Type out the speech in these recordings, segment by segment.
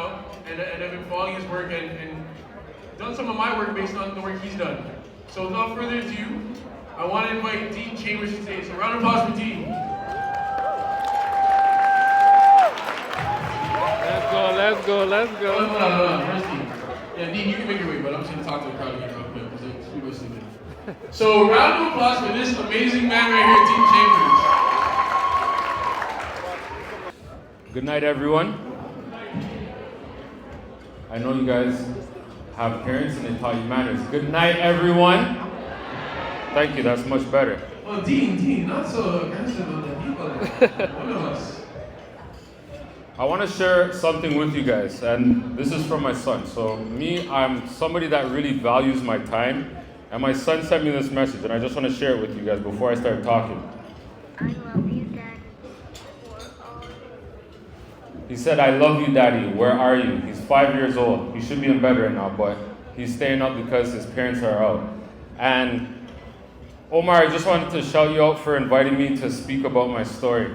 up, and I've been following his work and done some of my work based on the work he's done. So without further ado, I want to invite Dean Chambers today. So round of applause for Dean. Let's go. Hold on. First Dean. Yeah, Dean, you can make your way, but I'm just going to talk to the crowd again real quick because it's pretty much stupid. So round of applause for this amazing man right here, Dean Chambers. Good night, everyone. I know you guys have parents and they taught you manners. Good night, everyone. Thank you, that's much better. Well, Dean, not so aggressive on the people. One of us. I want to share something with you guys, and this is from my son. So me, I'm somebody that really values my time, and my son sent me this message, and I just want to share it with you guys before I start talking. I love you, Daddy. He said, "I love you, Daddy. Where are you?" He's 5 years old. He should be in bed right now, but he's staying up because his parents are out. And Omar, I just wanted to shout you out for inviting me to speak about my story.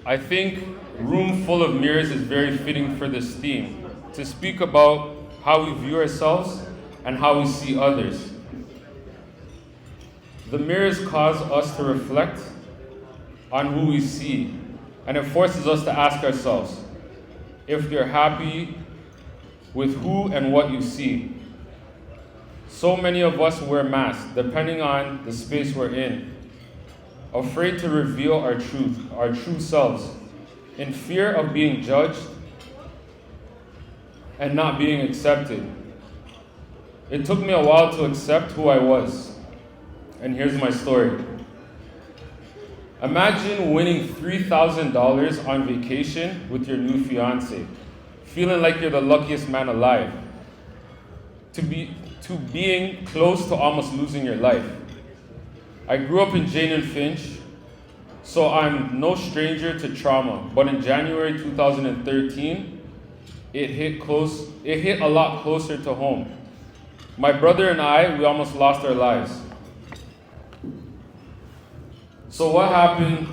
I think Room Full of Mirrors is very fitting for this theme, to speak about how we view ourselves and how we see others. The mirrors cause us to reflect on who we see, and it forces us to ask ourselves if you're happy with who and what you see. So many of us wear masks depending on the space we're in, afraid to reveal our true selves, in fear of being judged and not being accepted. It took me a while to accept who I was, and here's my story. Imagine winning $3,000 on vacation with your new fiance, feeling like you're the luckiest man alive, to being close to almost losing your life. I grew up in Jane and Finch, so I'm no stranger to trauma, but in January 2013, it hit a lot closer to home. My brother and I, we almost lost our lives. So what happened?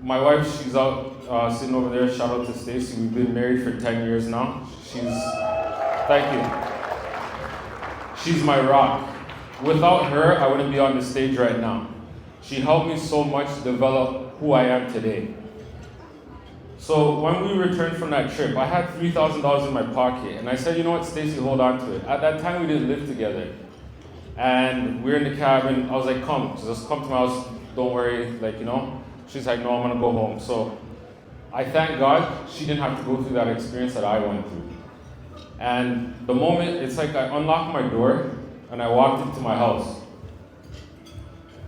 My wife, she's out sitting over there. Shout out to Stacy. We've been married for 10 years now. Thank you. She's my rock. Without her, I wouldn't be on the stage right now. She helped me so much develop who I am today. So when we returned from that trip, I had $3,000 in my pocket, and I said, you know what, Stacy, hold on to it. At that time, we didn't live together. And we were in the cabin. I was like, just come to my house. Don't worry, She's like, no, I'm gonna go home. So I thank God she didn't have to go through that experience that I went through. And the moment, it's like I unlocked my door and I walked into my house.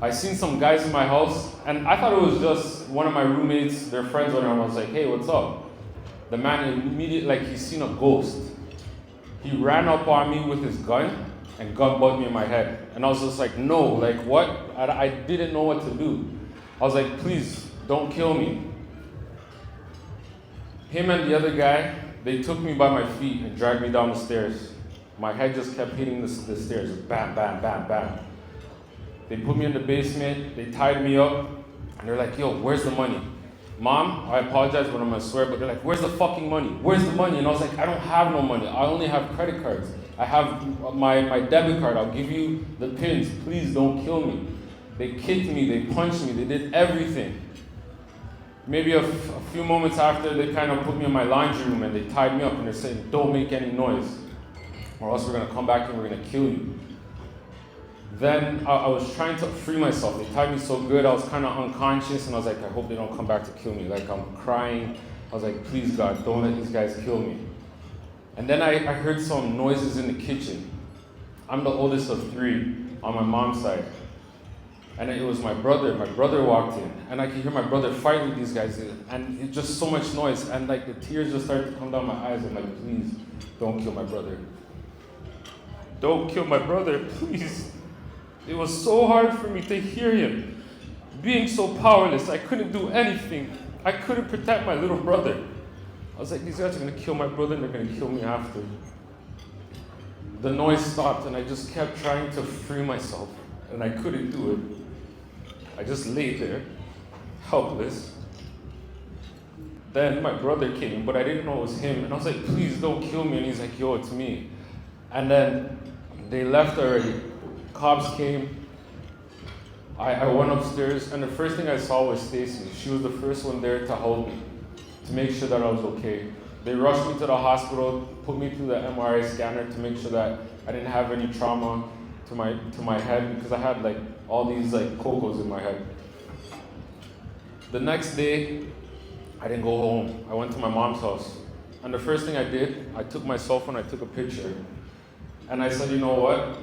I seen some guys in my house, and I thought it was just one of my roommates, their friends, and I was like, hey, what's up? The man immediately, he's seen a ghost. He ran up on me with his gun and gun bugged me in my head. And I was just like, no, what? I didn't know what to do. I was like, please, don't kill me. Him and the other guy, they took me by my feet and dragged me down the stairs. My head just kept hitting the stairs, bam, bam, bam, bam. They put me in the basement, they tied me up, and they're like, yo, where's the money? Mom, I apologize, but I'm gonna swear, but they're like, where's the fucking money? Where's the money? And I was like, I don't have no money. I only have credit cards. I have my debit card. I'll give you the pins. Please don't kill me. They kicked me, they punched me, they did everything. Maybe a few moments after, they kind of put me in my laundry room and they tied me up and they're saying, don't make any noise, or else we're gonna come back and we're gonna kill you. Then I was trying to free myself. They tied me so good, I was kind of unconscious, and I was like, I hope they don't come back to kill me. I'm crying. I was like, please God, don't let these guys kill me. And then I heard some noises in the kitchen. I'm the oldest of three on my mom's side. And it was my brother. My brother walked in, and I could hear my brother fight with these guys, and it just so much noise, and the tears just started to come down my eyes. I'm like, please, don't kill my brother. Don't kill my brother, please. It was so hard for me to hear him, being so powerless. I couldn't do anything. I couldn't protect my little brother. I was like, these guys are gonna kill my brother and they're gonna kill me after. The noise stopped and I just kept trying to free myself, and I couldn't do it. I just lay there, helpless. Then my brother came, but I didn't know it was him. And I was like, please don't kill me. And he's like, yo, it's me. And then they left already. Cops came. I went upstairs, and the first thing I saw was Stacy. She was the first one there to hold me, to make sure that I was okay. They rushed me to the hospital, put me through the MRI scanner to make sure that I didn't have any trauma to my head, because I had like all these like cocos in my head. The next day, I didn't go home. I went to my mom's house. And the first thing I did, I took my cell phone, I took a picture. And I said, you know what?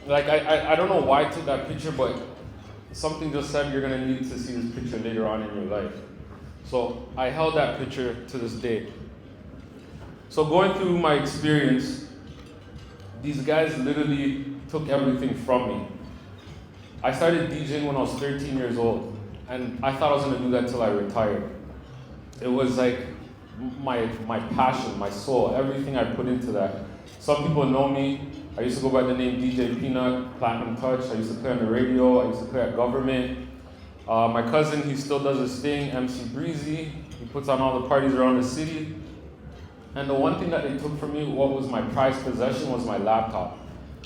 Like, I don't know why I took that picture, but something just said you're gonna need to see this picture later on in your life. So I held that picture to this day. So going through my experience, these guys literally took everything from me. I started DJing when I was 13 years old, and I thought I was gonna do that till I retired. It was like my passion, my soul, everything I put into that. Some people know me. I used to go by the name DJ Peanut, Platinum Touch. I used to play on the radio. I used to play at Government. My cousin, he still does his thing, MC Breezy. He puts on all the parties around the city. And the one thing that they took from me, what was my prized possession, was my laptop.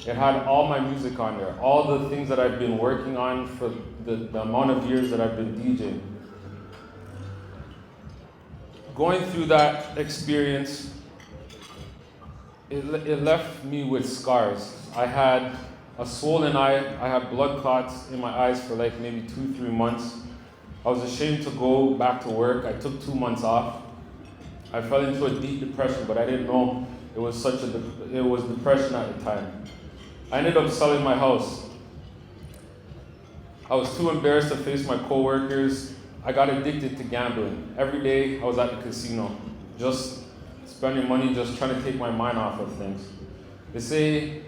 It had all my music on there, all the things that I've been working on for the amount of years that I've been DJing. Going through that experience, it left me with scars. I had a swollen eye. I had blood clots in my eyes for like maybe 2-3 months. I was ashamed to go back to work. I took 2 months off. I fell into a deep depression, but I didn't know it was depression at the time. I ended up selling my house. I was too embarrassed to face my coworkers. I got addicted to gambling. Every day I was at the casino, just spending money, just trying to take my mind off of things. They say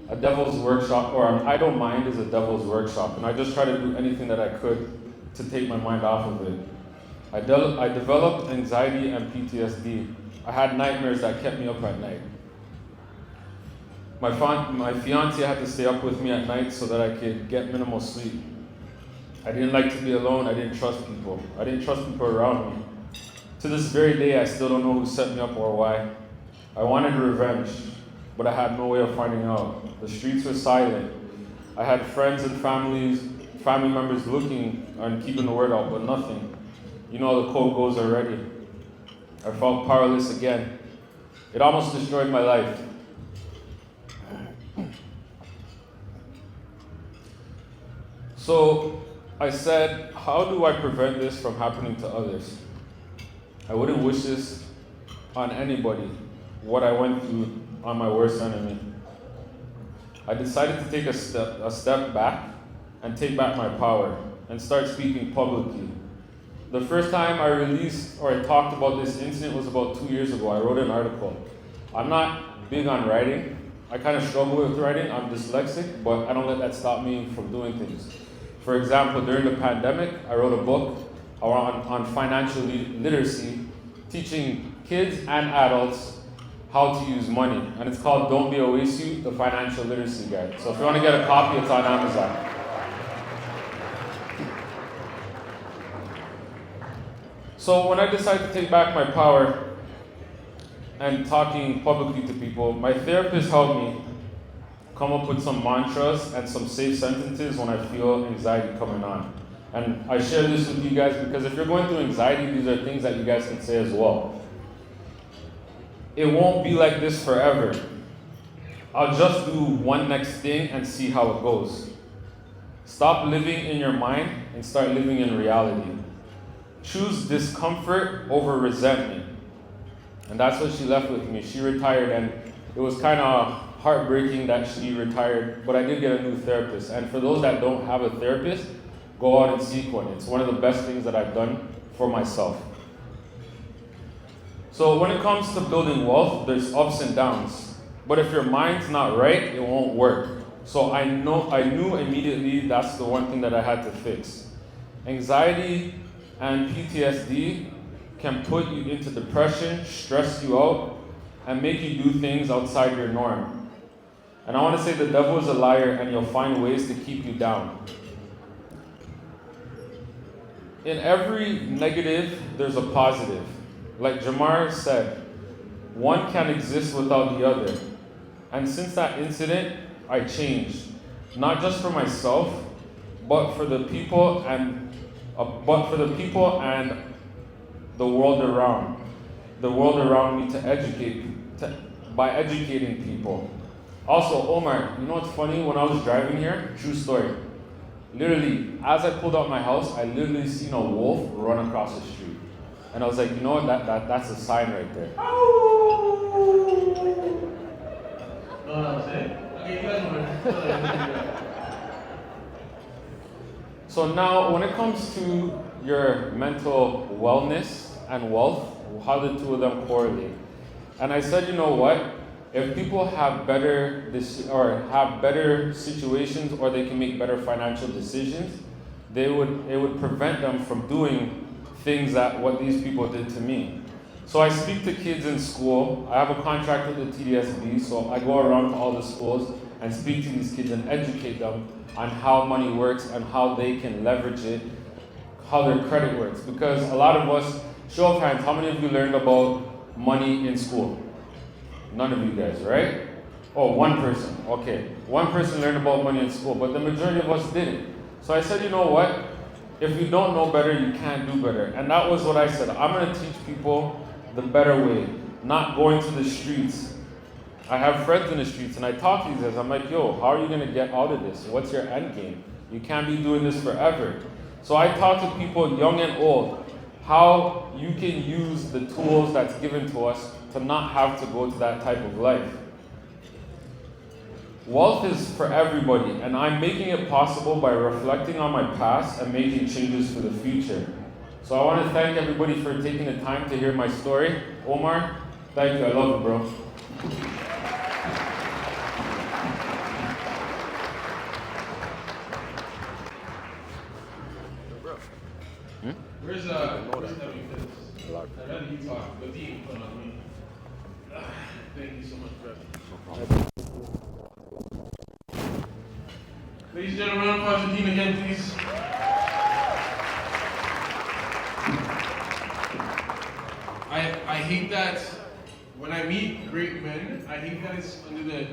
a devil's workshop, or an I don't mind, is a devil's workshop, and I just try to do anything that I could to take my mind off of it. I developed anxiety and PTSD. I had nightmares that kept me up at night. My fiance had to stay up with me at night so that I could get minimal sleep. I didn't like to be alone. I didn't trust people. I didn't trust people around me. To this very day, I still don't know who set me up or why. I wanted revenge, but I had no way of finding out. The streets were silent. I had friends and family members looking and keeping the word out, but nothing. You know how the code goes already. I felt powerless again. It almost destroyed my life. So I said, how do I prevent this from happening to others? I wouldn't wish this on anybody, what I went through on my worst enemy. I decided to take a step back and take back my power and start speaking publicly. The first time I released or I talked about this incident was about 2 years ago. I wrote an article. I'm not big on writing. I kind of struggle with writing. I'm dyslexic, but I don't let that stop me from doing things. For example, during the pandemic, I wrote a book on financial literacy, teaching kids and adults how to use money. And it's called Don't Be a Waste You, the Financial Literacy Guide. So if you want to get a copy, it's on Amazon. So when I decided to take back my power and talking publicly to people, my therapist helped me come up with some mantras and some safe sentences when I feel anxiety coming on. And I share this with you guys because if you're going through anxiety, these are things that you guys can say as well. It won't be like this forever. I'll just do one next thing and see how it goes. Stop living in your mind and start living in reality. Choose discomfort over resentment. And that's what she left with me. She retired, and it was kind of heartbreaking that she retired, but I did get a new therapist. And for those that don't have a therapist, go out and seek one. It's one of the best things that I've done for myself. So when it comes to building wealth, there's ups and downs. But if your mind's not right, it won't work. So I knew immediately that's the one thing that I had to fix. Anxiety and PTSD can put you into depression, stress you out, and make you do things outside your norm. And I want to say the devil is a liar, and he'll find ways to keep you down. In every negative, there's a positive. Like Jamar said, one can't exist without the other. And since that incident, I changed. Not just for myself, but for the people and the world around. The world around me by educating people. Also, Omar, you know what's funny? When I was driving here, true story. Literally, as I pulled out my house, I literally seen a wolf run across the street. And I was like, you know what, that's a sign right there. No, I'm saying. Okay, you guys know. So now, when it comes to your mental wellness and wealth, how the two of them correlate. And I said, you know what? If people have better situations, or they can make better financial decisions, it would prevent them from doing things that what these people did to me. So I speak to kids in school. I have a contract with the TDSB, so I go around to all the schools and speak to these kids and educate them on how money works and how they can leverage it, how their credit works. Because a lot of us, show of hands, how many of you learned about money in school? None of you guys, right? Oh, one person. Okay. One person learned about money in school, but the majority of us didn't. So I said, you know what? If you don't know better, you can't do better. And that was what I said. I'm going to teach people the better way, not going to the streets. I have friends in the streets, and I talk to these guys. I'm like, yo, how are you going to get out of this? What's your end game? You can't be doing this forever. So I talk to people, young and old, how you can use the tools that's given to us to not have to go to that type of life. Wealth is for everybody, and I'm making it possible by reflecting on my past and making changes for the future. So I want to thank everybody for taking the time to hear my story. Omar, thank you. I love you, bro. Where's Debbie Fitz? I'd rather you talk, but Dean, put on me. Thank you so much, bro. Ladies and gentlemen, round of applause for Dean again, please. I hate that when I meet great men, I hate that it's under the